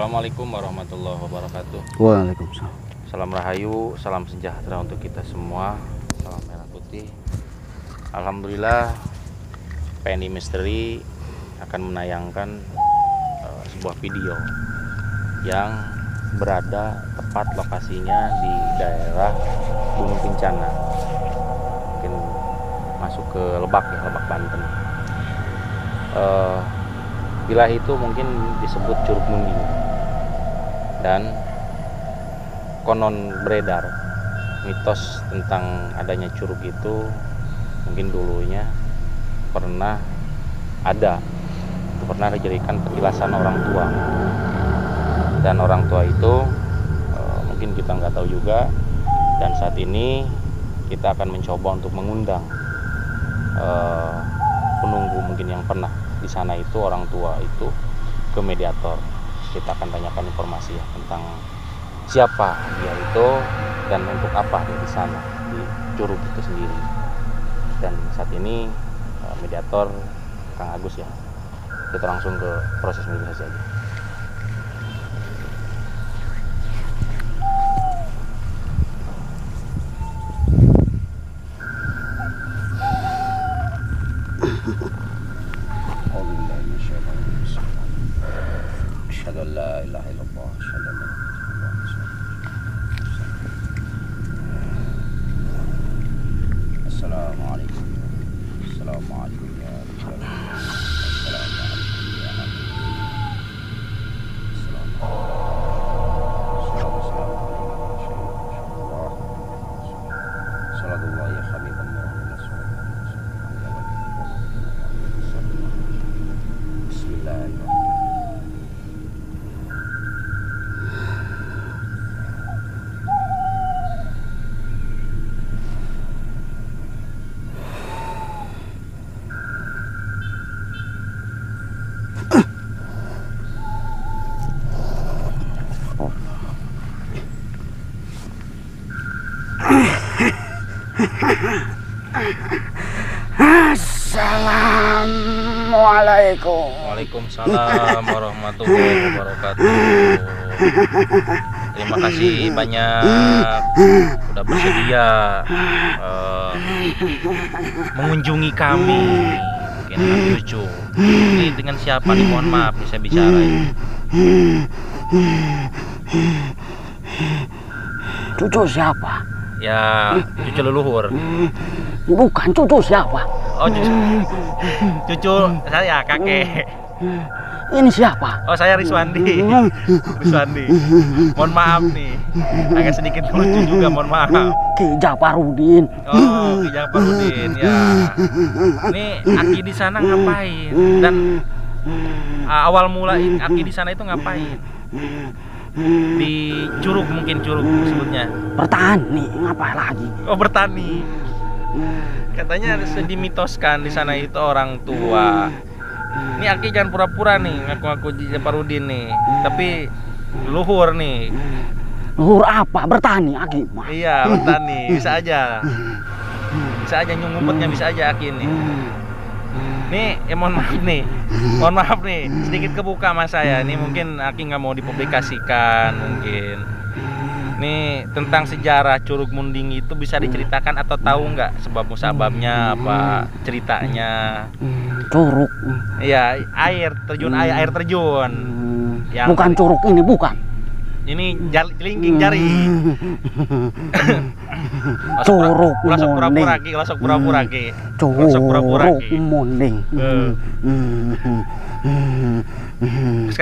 Assalamualaikum warahmatullahi wabarakatuh. Waalaikumsalam. Salam rahayu, salam sejahtera untuk kita semua. Salam merah putih. Alhamdulillah, PNI Misteri akan menayangkan sebuah video yang berada tepat lokasinya di daerah Gunung Kencana, mungkin masuk ke Lebak ya, Lebak Banten. Wilayah itu mungkin disebut Curug Munding, dan konon beredar mitos tentang adanya curug itu mungkin dulunya pernah dijadikan petilasan orang tua, dan orang tua itu mungkin kita nggak tahu juga. Dan saat ini kita akan mencoba untuk mengundang penunggu mungkin yang pernah di sana itu, orang tua itu, ke mediator. Kita akan tanyakan informasi ya tentang siapa dia itu dan untuk apa dia di sana di curug itu sendiri. Dan saat ini mediator Kang Agus ya, kita langsung ke proses mediasi aja. Assalamualaikum. Waalaikumsalam warahmatullahi wabarakatuh. Terima kasih banyak sudah bersedia mengunjungi kami. Mungkin anak cucu. Ini dengan siapa nih? Mohon maaf bisa bicara ini. Cucu siapa? Ya, cucu leluhur. Bukan, cucu siapa? Oh, cucu saya, kakek. Ini siapa? Oh, saya Riswandi. Riswandi. Mohon maaf nih, agak sedikit lucu juga, mohon maaf. Ki Japarudin. Oh, Ki Japarudin ya. Ini Aki di sana ngapain? Dan awal mula Aki di sana itu ngapain? Di curug, mungkin curug sebutnya. Bertani, ngapain lagi? Oh, bertani. Katanya dimitoskan di sana itu orang tua. Ini Aki jangan pura-pura nih ngaku-ngaku Japarudin nih, tapi luhur nih. Luhur apa? Bertani Aki? Iya, bertani. Bisa aja. Bisa aja ngumpetnya, bisa aja Aki nih. Nih, mohon maaf nih. Mohon maaf nih, sedikit kebuka mas saya. Ini mungkin Aki nggak mau dipublikasikan mungkin. Nih, tentang sejarah Curug Munding itu bisa diceritakan atau tahu nggak sebab musababnya apa ceritanya? Curug. Iya, air terjun. Yang bukan curug ini, bukan. Ini kelingking jari. Curug Munding. Lasok pura-pura ki. Curug Munding.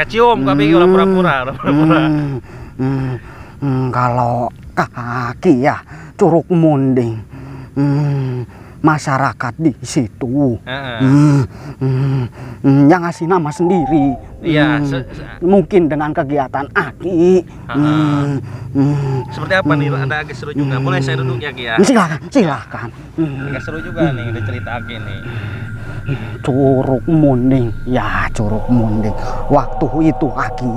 Cium kami kalau pura-pura. Kalau kaki ya, Curug Munding. Masyarakat di situ yang ngasih nama sendiri. Iya, mungkin dengan kegiatan Aki. Seperti apa nih? Ada agak seru juga. Boleh saya duduk ya Ki ya? Silakan. Agak seru juga nih, udah cerita Aki nih. Curug Munding, ya Curug Munding. Waktu itu Aki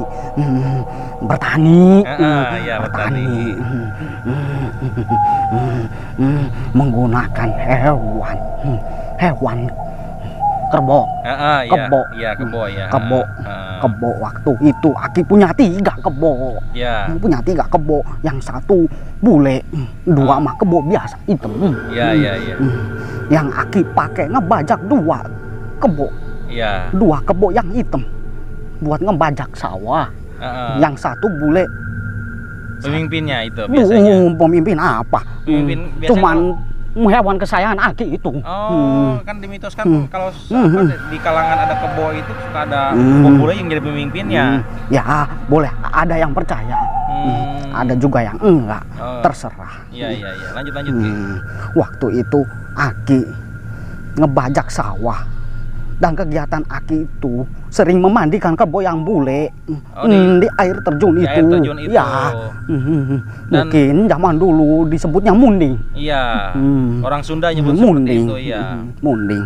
bertani, ya, bertani. Menggunakan hewan Kerbau. Iya, Kebo. iya kebo ya. Kebo. Kebo waktu itu Aki punya 3 kebo. Ya. Punya 3 kebo. Yang satu bule, 2 mah kebo biasa hitam. Iya, iya, iya. Yang Aki pakai ngebajak 2 kebo. Iya. 2 kebo yang hitam buat ngebajak sawah. Yang satu bule. Pemimpinnya itu biasanya. Pemimpin apa? Pemimpin biasanya Cuman hewan kesayangan Aki itu. Kan dimitoskan kalau di kalangan ada kebo itu suka ada kebo bule yang jadi pemimpinnya. Ya, boleh ada yang percaya. Ada juga yang enggak. Terserah. Iya, iya, iya. Lanjut, lanjut. Waktu itu Aki ngebajak sawah. Dan kegiatan Aki itu sering memandikan kebo yang bule di air terjun di itu. Air terjun itu. Ya. Mungkin zaman dulu disebutnya munding. Iya. Orang Sunda nyebut munding. seperti itu, ya. Munding.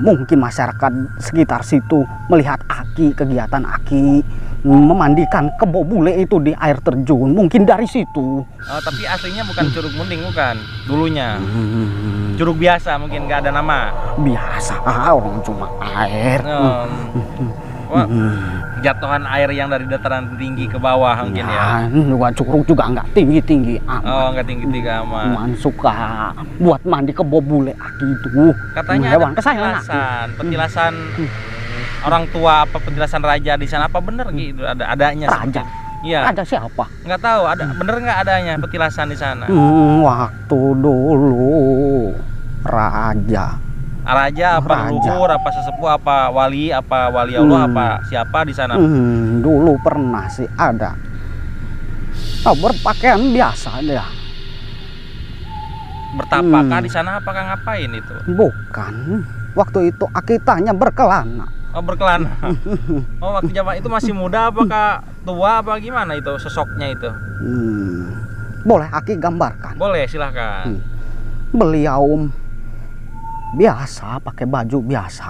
Mungkin masyarakat sekitar situ melihat Aki, kegiatan Aki memandikan kebo bule itu di air terjun. Mungkin dari situ. Tapi aslinya bukan Curug Munding, bukan dulunya. Curug biasa, mungkin nggak ada nama. Biasa, orang cuma air. Wah, jatuhan air yang dari dataran tinggi ke bawah mungkin ya. Juga curug juga nggak tinggi-tinggi amat. Nggak tinggi-tinggi amat. Cuman suka buat mandi kebo bule Aki itu. Katanya hewan ada kesayangan petilasan orang tua, apa petilasan raja di sana, apa bener gitu adanya? Raja. Iya. Raja siapa? Nggak tahu, ada bener nggak adanya petilasan di sana? Waktu dulu raja. Raja apa leluhur, apa sesepuh, apa wali Allah, apa siapa di sana? Dulu pernah sih ada. Berpakaian biasa dia. Bertapakah di sana, apakah ngapain itu? Bukan. Waktu itu Aki tanya berkelana. Berkelana. Waktu zaman itu masih muda, apakah tua, apa gimana itu sosoknya itu? Boleh Aki gambarkan? Boleh, silahkan. Beliau biasa pakai baju biasa,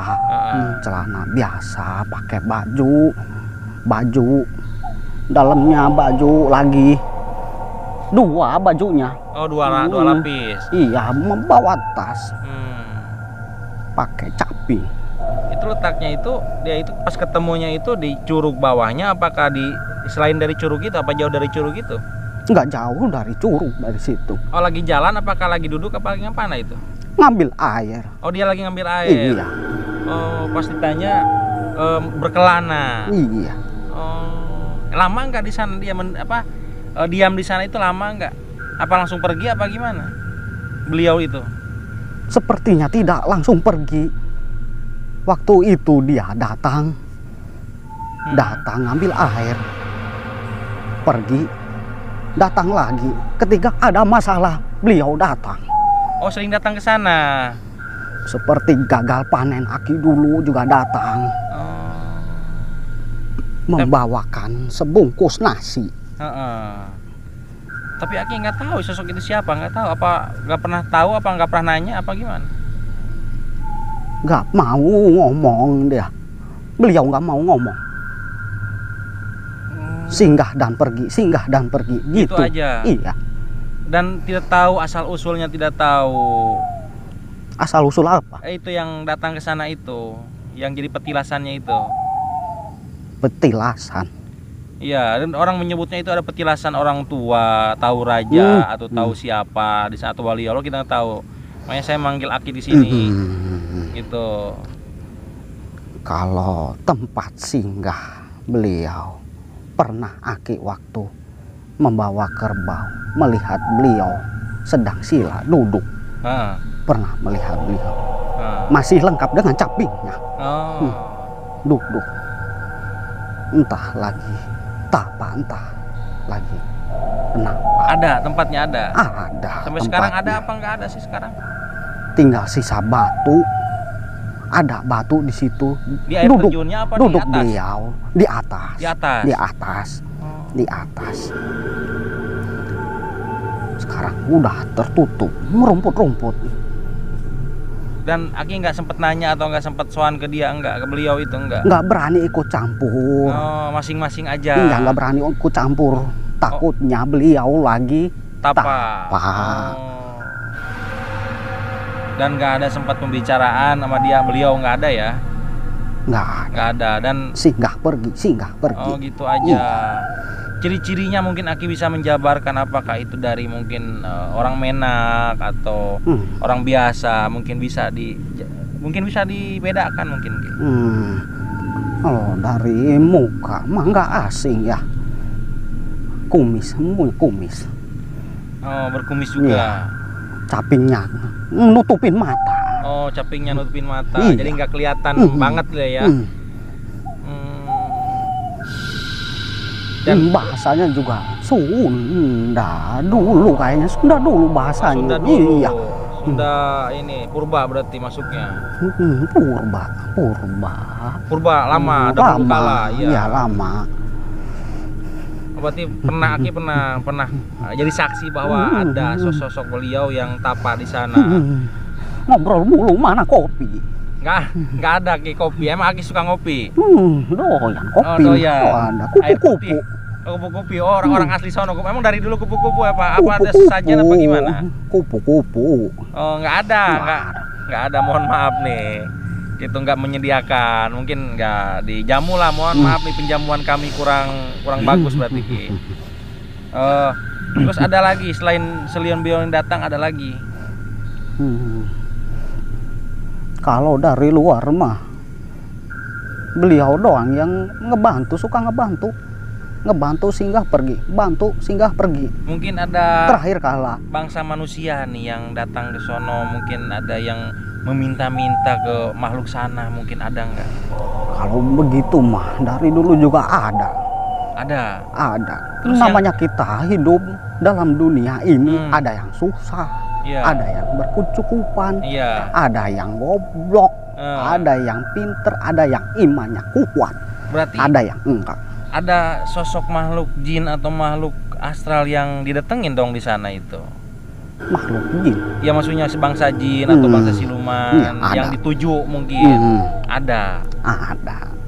celana biasa, pakai baju dalamnya baju lagi 2 bajunya. Dua lapis. Iya, membawa tas, pakai caping. Itu letaknya itu, dia itu pas ketemunya itu di curug bawahnya, apakah selain dari curug itu, apa jauh dari curug itu? Nggak jauh dari curug, dari situ. Lagi jalan, apakah lagi duduk, apa lagi ngapain itu? Ngambil air. Dia lagi ngambil air. Iya. Pas ditanya berkelana. Iya. Lama nggak di sana dia diam di sana itu, lama nggak? Apa langsung pergi, apa gimana? Beliau itu? Sepertinya tidak langsung pergi. Waktu itu dia datang ngambil air, pergi, datang lagi. Ketika ada masalah, beliau datang. Sering datang ke sana. Seperti gagal panen Aki dulu juga datang. Membawakan sebungkus nasi. Tapi Aki nggak tahu sosok itu siapa, nggak tahu, apa nggak pernah tahu, apa nggak pernah nanya, apa gimana? Nggak mau ngomong dia. Beliau nggak mau ngomong. Singgah dan pergi, singgah dan pergi. Gitu aja. Iya. Dan tidak tahu asal usulnya, tidak tahu. Asal usul apa? Itu yang datang ke sana itu, yang jadi petilasannya itu. Petilasan. Iya, dan orang menyebutnya itu ada petilasan orang tua, tahu raja atau tahu siapa di sana, atau wali Allah, kita nggak tahu. Makanya saya manggil Aki di sini. Gitu. Kalau tempat singgah beliau, pernah Aki waktu membawa kerbau, melihat beliau sedang sila duduk. Pernah melihat beliau. Masih lengkap dengan capingnya. Duduk. Entah lagi tapa, entah lagi kenapa. Ada tempatnya, ada. Ada. Sampai sekarang ada apa nggak ada sih sekarang? Tinggal sisa batu. Ada batu di situ. Di air terjunnya apa duduk di atas? Beliau di atas. Di atas. Di atas. Di atas. Sekarang udah tertutup, merumput-rumput. Dan Aki nggak sempet nanya atau nggak sempet sowan ke dia, enggak, ke beliau itu enggak? Nggak berani ikut campur. Masing-masing aja. Iya, nggak berani ikut campur. Takutnya beliau lagi tapa. Dan nggak ada sempat pembicaraan sama beliau nggak ada ya? Nggak ada. Dan singgah pergi. oh gitu aja. Ciri-cirinya mungkin Aki bisa menjabarkan apakah itu dari mungkin orang Menak atau orang biasa, mungkin bisa dibedakan mungkin. Kalau dari muka mah nggak asing ya. Kumis, punya kumis. Oh, berkumis juga. Iya. Capingnya nutupin mata. Oh, capingnya nutupin mata. Iya. Jadi nggak kelihatan banget lah ya. Dan bahasanya juga Sunda dulu kayaknya. Sunda dulu bahasanya. Sunda dulu. Iya. Sunda ini purba berarti masuknya. Purba lama, dahulu kala. Iya, lama. Berarti Aki pernah jadi saksi bahwa ada sosok beliau yang tapa di sana. Ngobrol mulu, mana kopi? Nggak ada Ki kopi. Emang Aki suka ngopi? Doyan kopi. Oh, doyan. Ada kupu-kupu. Kupu-kupu. Oh, orang asli sono. Emang dari dulu kupu-kupu apa? Apa ada sesajen apa gimana? Kupu-kupu. Oh, nggak ada. Mohon maaf nih. Itu nggak menyediakan. Mungkin nggak dijamu lah. Mohon maaf nih, penjamuan kami kurang bagus berarti Ki. Terus ada lagi selain Selion beliau yang datang, ada lagi. Kalau dari luar mah beliau doang yang suka ngebantu singgah pergi. Mungkin ada terakhir kala bangsa manusia nih yang datang ke sono, mungkin ada yang meminta-minta ke makhluk sana, mungkin ada nggak? Kalau begitu mah dari dulu juga ada. Terus namanya kita hidup dalam dunia ini, ada yang susah, ada yang berkecukupan, ada yang goblok, ada yang pinter, ada yang imannya kuat, berarti ada yang enggak. Ada sosok makhluk jin atau makhluk astral yang didatengin dong di sana itu. Makhluk jin? Ya maksudnya sebangsa jin atau bangsa siluman yang dituju mungkin. Ada.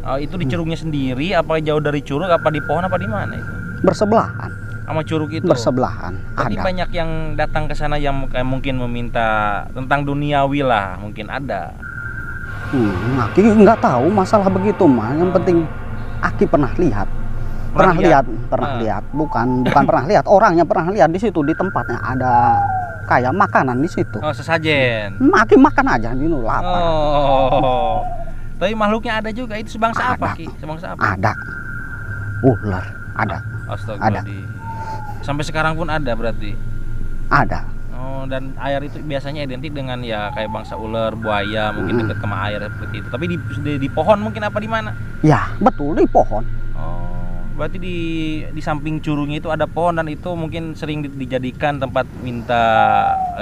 Oh, itu di curugnya sendiri, apa jauh dari curug, apa di pohon, apa di mana itu? Bersebelahan. Sama curug itu. Bersebelahan. Tapi banyak yang datang ke sana yang mungkin meminta tentang duniawi lah, mungkin ada. Aki nggak tahu masalah begitu mah. Yang penting Aki pernah lihat. Pernah lihat. Bukan pernah lihat, orangnya pernah lihat di situ, di tempatnya ada kayak makanan di situ. Oh, sesajen. Aki makan aja di lapar. Oh. Tapi makhluknya ada juga. Itu sebangsa apa, Ki? Sebangsa apa? Ada. Ular, ada. Astaga. Sampai sekarang pun ada berarti? Ada. Oh, dan air itu biasanya identik dengan ya kayak bangsa ular, buaya, mungkin dekat sama air seperti itu. Tapi di pohon mungkin apa di mana? Ya, betul di pohon. Oh, berarti di samping curugnya itu ada pohon, dan itu mungkin sering dijadikan tempat minta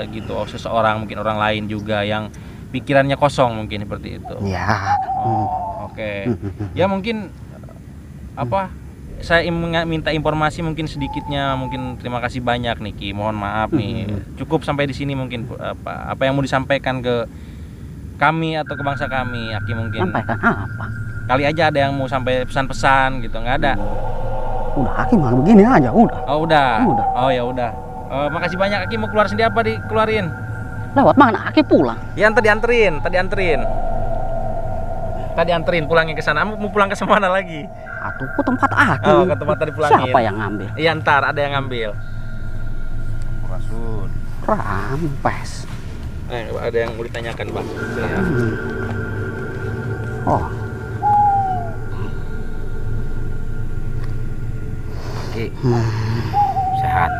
gitu seseorang, mungkin orang lain juga yang pikirannya kosong mungkin seperti itu. Ya. Oh, oke. Ya mungkin saya minta informasi mungkin sedikitnya, mungkin terima kasih banyak nih Ki. Mohon maaf nih. Cukup sampai di sini mungkin apa yang mau disampaikan ke kami atau ke bangsa kami, Aki mungkin. Sampaikan apa? Kali aja ada yang mau sampai pesan-pesan gitu, nggak ada? Udah, Aki mah begini aja, udah. Oh, udah. Oh ya udah. Makasih banyak Aki. Mau keluar sendiri apa dikeluarin? Lewat mana Aki pulang? Ya tadi anterin. Tadi anterin pulangin ke sana. Mau pulang ke mana lagi? Atuh, ke tempat Aki. Oh, ke tempat tadi pulangin. Siapa yang ngambil? Iya, ntar ada yang ngambil. Rampes. Ada yang mau ditanyakan, Bang. Silakan. Oh. Ki. Sehat.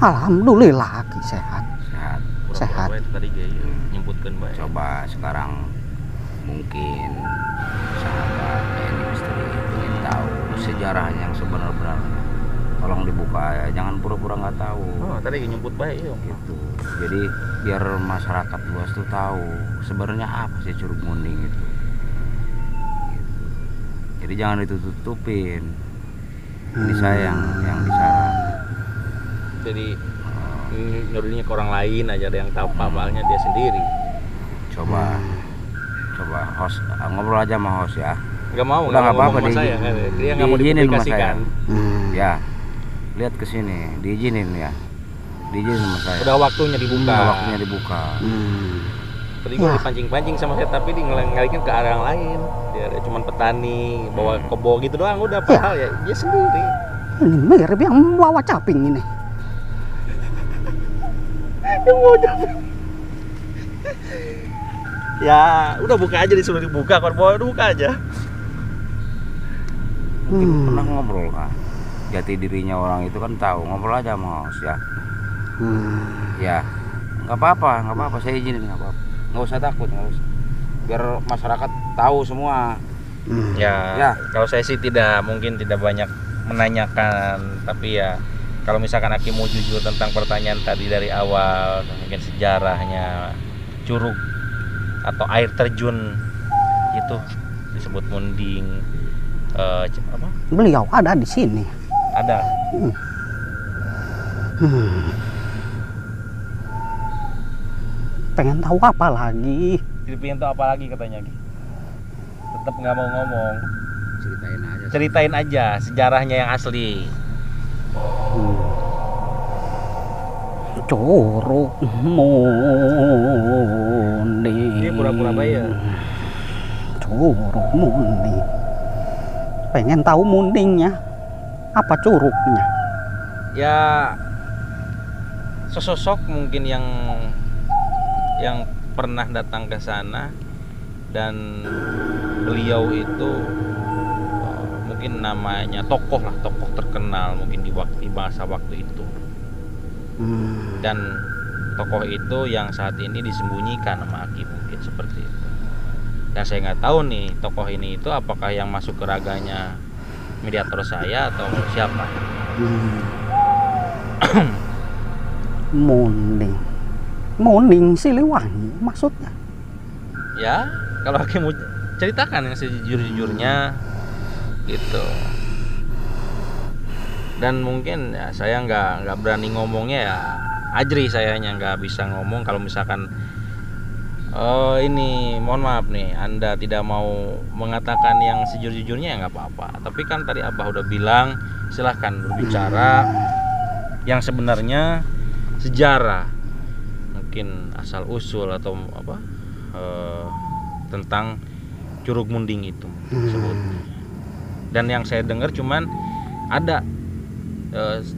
Alhamdulillah Aki sehat. Sehat. Tadi nyebutkan baik. Coba sekarang mungkin sahabat ini misteri ingin tahu sejarahnya yang sebenar-benarnya. Tolong dibuka ya, jangan pura-pura nggak tahu. Oh, tadi nyebut baik ya. Gitu. Jadi biar masyarakat luas tuh tahu sebenarnya apa sih Curug Munding itu. Gitu. Jadi jangan ditutupin. Ini saya yang disaran. Jadi nyuruhnya ke orang lain aja, ada yang tahu apa-apanya dia sendiri. Coba host ngobrol aja sama host ya. Nggak mau, nggak apa-apa saya. Dia nggak mau dipublikasikan. Ya, lihat ke sini, diizinin ya. Diizinin sama saya. Udah waktunya dibuka. Udah waktunya dibuka. Tadi gue dipancing-pancing sama saya, tapi dia ngalikin ke arah yang lain. Dia cuman petani, bawa kebo gitu doang, udah padahal ya dia sendiri. Ini mirip yang bawa caping ini. Yang bawa caping. Ya, udah buka aja, disuruh dibuka, kalau bawa udah buka aja. Mungkin pernah ngobrol kan. Jati dirinya orang itu kan tahu, ngobrol aja sama Os ya. Ya, nggak apa-apa, saya izinin nggak apa-apa. Nggak usah takut, nggak usah. Biar masyarakat tahu semua. Ya, kalau saya sih mungkin tidak banyak menanyakan, tapi ya kalau misalkan Aki mau jujur tentang pertanyaan tadi dari awal, mungkin sejarahnya curug atau air terjun itu disebut Munding. Apa? Beliau ada di sini. Ada. Pengen tahu apa lagi? Jadi pengen tahu apa lagi katanya, Ki? Tetap nggak mau ngomong. Ceritain aja sejarahnya yang asli. Curug Munding. Dia pura-pura bayar. Curug Munding. Pengen tahu mundingnya, apa curugnya? Ya, sesosok mungkin yang pernah datang ke sana, dan beliau itu mungkin namanya tokoh terkenal mungkin di masa waktu itu. Dan tokoh itu yang saat ini disembunyikan sama Aki, mungkin seperti itu. Dan saya nggak tahu nih tokoh ini itu apakah yang masuk ke raganya mediator saya atau siapa. Munding Siliwangi maksudnya? Ya, kalau Aki mau ceritakan yang sejujur-jujurnya gitu. Dan mungkin ya saya nggak berani ngomongnya, ya ajri sayanya nggak bisa ngomong. Kalau misalkan ini mohon maaf nih, Anda tidak mau mengatakan yang sejujur-jujurnya, ya nggak apa-apa. Tapi kan tadi Abah udah bilang silahkan berbicara yang sebenarnya, sejarah, mungkin asal usul atau apa tentang Curug Munding itu disebut. Dan yang saya dengar cuman ada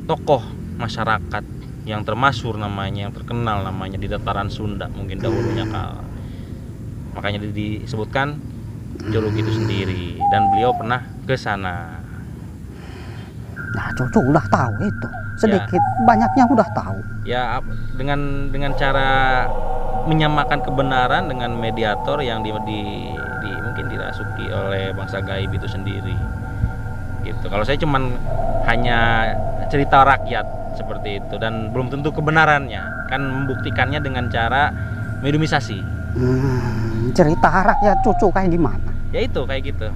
tokoh masyarakat yang termasyhur namanya, yang terkenal namanya di dataran Sunda mungkin dahulunya kala. Makanya disebutkan curug itu sendiri, dan beliau pernah ke sana. Nah, cucu udah tahu itu. Sedikit banyaknya udah tahu. Ya, dengan cara menyamakan kebenaran dengan mediator yang mungkin dirasuki oleh bangsa gaib itu sendiri. Gitu. Kalau saya cuman hanya cerita rakyat seperti itu, dan belum tentu kebenarannya. Kan membuktikannya dengan cara mediumisasi. Cerita rakyat cucu kayak gimana? Ya itu kayak gitu.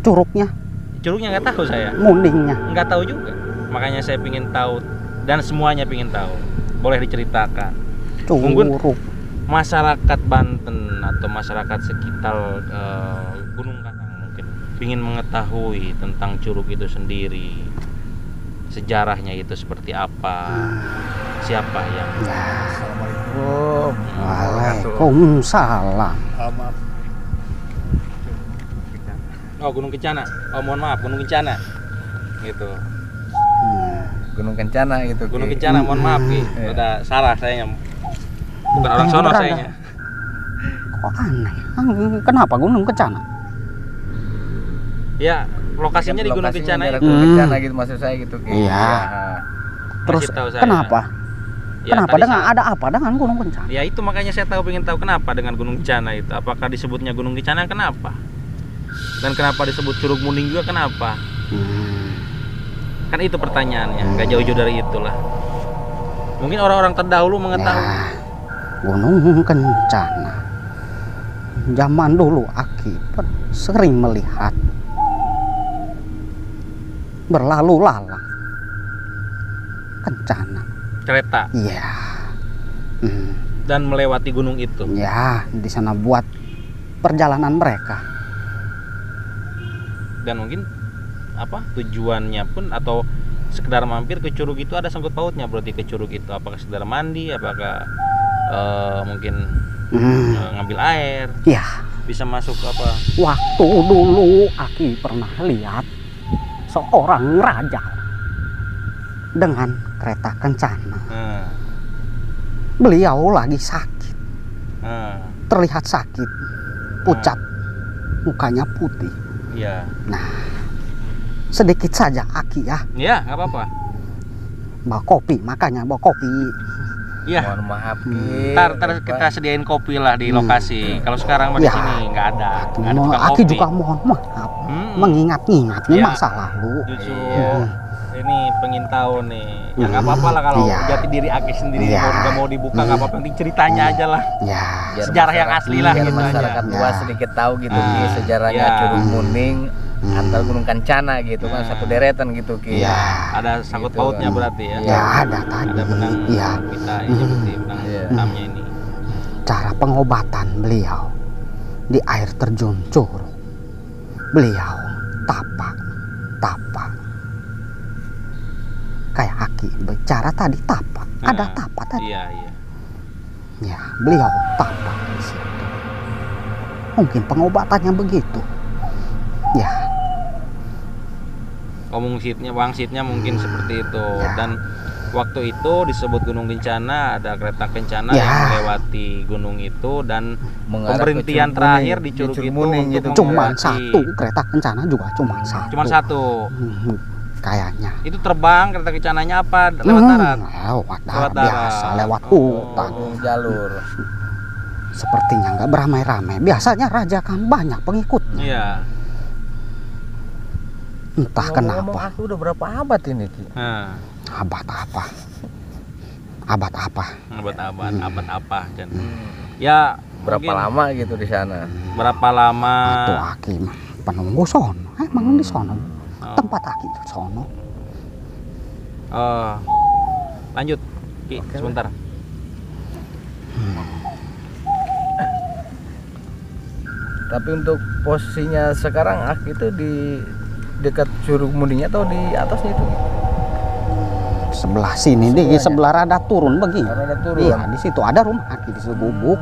Curugnya nggak tahu saya. Mundingnya Nggak tahu juga. Makanya saya pingin tahu, dan semuanya pingin tahu. Boleh diceritakan. Mungkin masyarakat Banten atau masyarakat sekitar Gunung Katang mungkin pingin mengetahui tentang curug itu sendiri. Sejarahnya itu seperti apa? Siapa yang? Assalamualaikum. Waalaikumsalam. Oh, Gunung Kencana. Oh, mohon maaf, Gunung Kencana. Gitu. Gunung Kencana gitu. Gunung Kencana, mohon maaf, Ki. Udah salah sayanya. Bukan orang sono sayanya. Kok aneh? Kenapa Gunung Kencana? Ya, lokasinya di Gunung Kencana itu. Gunung Kencana gitu maksud saya gitu. Iya. Terus kenapa? Ya, kenapa ada apa dengan Gunung Kencana? Ya itu makanya saya pengen tahu kenapa dengan Gunung Kencana itu. Apakah disebutnya Gunung Kencana, kenapa? Dan kenapa disebut Curug Munding juga, kenapa? Kan itu pertanyaannya, nggak jauh-jauh dari itulah. Mungkin orang-orang terdahulu mengetahui. Ya, Gunung Kencana. Zaman dulu Aki sering melihat berlalu lalang Kencana. Kereta. Iya. Dan melewati gunung itu. Ya, di sana buat perjalanan mereka. Dan mungkin apa tujuannya pun atau sekedar mampir ke curug itu ada sangkut pautnya berarti ke curug itu? Apakah sekedar mandi, apakah mungkin ngambil air? Ya. Bisa masuk apa? Waktu dulu Aki pernah lihat seorang raja dengan kereta kencana. Beliau lagi sakit, terlihat sakit, pucat, mukanya putih. Iya. Nah, sedikit saja Aki ya. Iya, nggak apa-apa. Bawa kopi, makanya bawa kopi. Iya. Mohon maaf Ntar kita sediain kopi lah di lokasi. Kalau sekarang di sini nggak ada. Aki juga mohon maaf, mengingat-ingat masa lalu. Justru ini pengen tahu nih. Ya nggak apa-apa lah kalau jati diri Aki sendiri nggak mau dibuka nggak apa-apa. Penting ceritanya aja lah. Sejarah yang asli lah biar gitu masyarakat aja. luas sedikit tahu gitu Ki, sejarahnya Curug Munding antar Gunung Kencana gitu kan, satu deretan gitu Ki. Ada sangkut Gitu pautnya kan. berarti ya. Ya ada tadi. Ada benang kita ini seperti benang hitamnya ini. Cara pengobatan beliau di air terjun Curug. Beliau tapak. Kayak Aki bicara tadi tapak. Ada tapak tadi. Iya. Ya, beliau tapak di situ. Mungkin pengobatannya begitu. Ya. Wangsitnya mungkin seperti itu. Dan waktu itu disebut Gunung Kencana, ada kereta kencana yang melewati gunung itu dan pemberhentian terakhir di Curug itu untuk cuma satu kereta kencana juga cuma satu. Cuma satu. Kayaknya. Itu terbang kereta kencananya apa? Lewat darat? Lewat darat biasa, lewat hutan. Jalur. Sepertinya nggak beramai-ramai. Biasanya raja kan banyak pengikut. Iya. Entah kenapa. Aku udah berapa abad ini Ki? Abad apa kan. Ya berapa lama gitu di sana? Berapa lama? Itu Aki mah penunggu sono. Emang di sono. Tempat Aki di sono. Lanjut Ki, sebentar. Tapi untuk posisinya sekarang Aki itu di dekat Curug Mundingnya atau di atasnya itu? Sebelah sini, di sebelah rada turun begini. Rada turun. Iya, di situ ada rumah Aki di situ gubuk.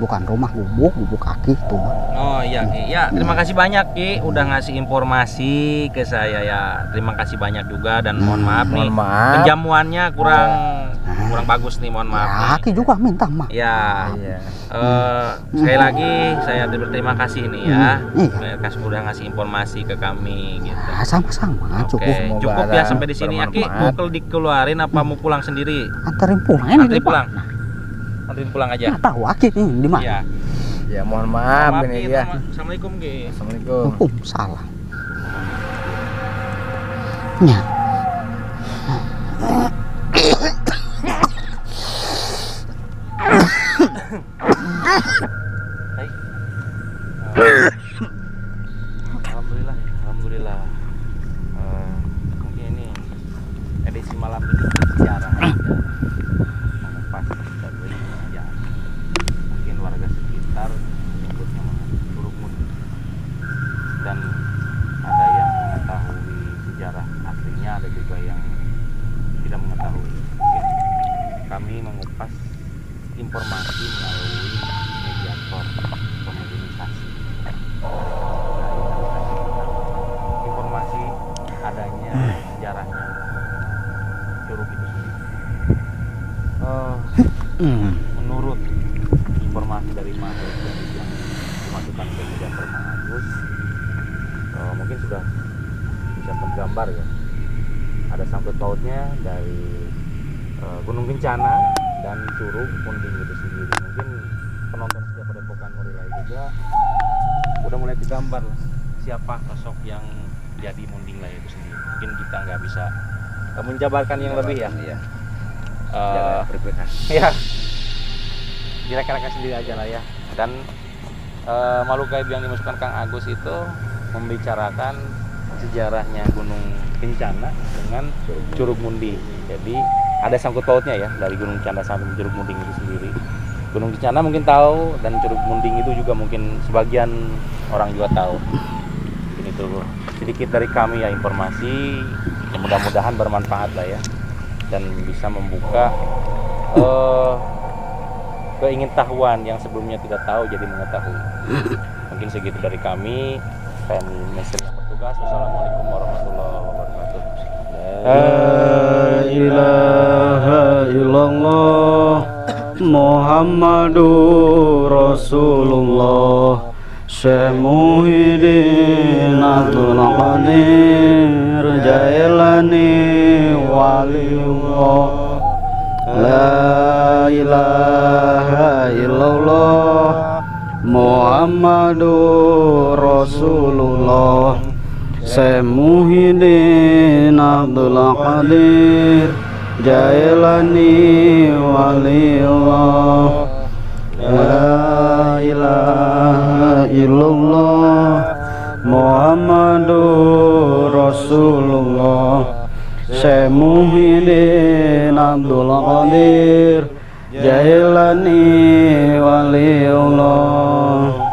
Bukan rumah gubuk Aki itu. Oh iya Ki. Ya, terima kasih banyak Ki udah ngasih informasi ke saya ya. Terima kasih banyak juga dan mohon maaf nih. Penjamuannya kurang bagus nih, mohon maaf. Ya, Aki juga minta maaf. Ya. Sekali lagi saya berterima kasih nih ya. Udah ngasih informasi ke kami gitu. Sama-sama, cukup ya sampai di sini ya Ki. Mau dikeluarin apa mau pulang sendiri? Anterin pulang ini. Anterin pulang. Anterin pulang aja. Nggak tahu Aki ini di mana. Iya. Ya mohon maaf ini Ki, ya. Assalamualaikum Ki. Assalamualaikum. Salah. Ya. Alhamdulillah. Mungkin ini edisi malam ini sejarah aja. Mengupas dari ya. Mungkin warga sekitar menyebutnya Curug Munding. Dan ada yang mengetahui sejarah aslinya, ada juga yang tidak mengetahui. Mungkin kami mengupas informasi melalui mediator komunikasi. Informasi adanya sejarahnya curug itu sendiri. Menurut informasi dari Mahes yang dimasukkan ke mediator Agus, mungkin sudah bisa tergambar ya. Ada sangkut pautnya dari Gunung Kencana dan Curug Munding itu sendiri. Mungkin penonton setiap Padepokan Morilai juga udah mulai digambar siapa sosok yang jadi Munding Laya itu sendiri. Mungkin kita nggak bisa menjabarkan yang lebih ya. Iya. Ya. Direka-reka sendiri aja lah ya. Dan makhluk gaib yang dimasukkan Kang Agus itu membicarakan sejarahnya Gunung Kencana dengan Curug Munding. Jadi ada sangkut pautnya ya dari Gunung Kencana sampai Curug Munding itu sendiri. Gunung Kencana mungkin tahu dan Curug Munding itu juga mungkin sebagian orang juga tahu. Ini tuh sedikit dari kami ya informasi. mudah-mudahan bermanfaat lah ya, dan bisa membuka keingintahuan yang sebelumnya tidak tahu jadi mengetahui. Mungkin segitu dari kami. Saya Mesir yang bertugas. Wassalamualaikum warahmatullahi wabarakatuh. La ilaha illallah Muhammadur Rasulullah. Syekh Muhyiddin Abdul Qadir Jailani Waliullah. La ilaha illallah Muhammadur Rasulullah. Syekh Muhyiddin Abdul Qadir Jailani Waliullah. La ilaha illallah Muhammadur Rasulullah. Syekh Muhyiddin Abdul Qadir Jailani Waliullah.